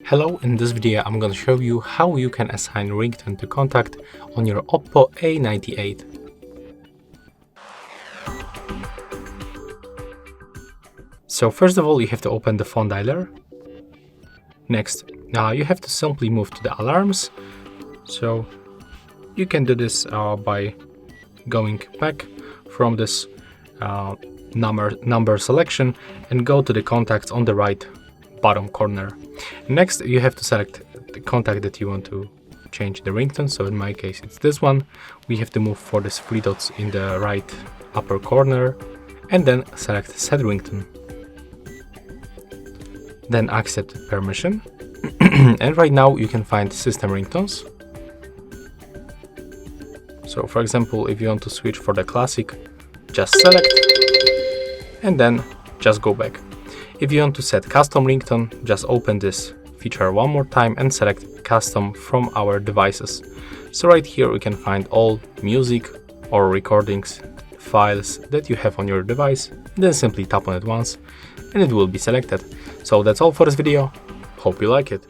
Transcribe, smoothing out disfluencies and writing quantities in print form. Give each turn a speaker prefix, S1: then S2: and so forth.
S1: Hello, in this video I'm going to show you how you can assign ringtone to contact on your OPPO A98. So first of all, you have to open the phone dialer. Next, you have to simply move to the alarms. So you can do this by going back from this number selection and go to the contacts on the right bottom corner. Next, you have to select the contact that you want to change the ringtone. So in my case, it's this one. We have to move for these three dots in the right upper corner and then select set ringtone. Then accept permission. And right now you can find system ringtones. So for example, if you want to switch for the classic, just select and then just go back. If you want to set custom ringtone, just open this feature one more time and select custom from our devices. So right here we can find all music or recordings files that you have on your device. Then simply tap on it once and it will be selected. So that's all for this video. Hope you like it.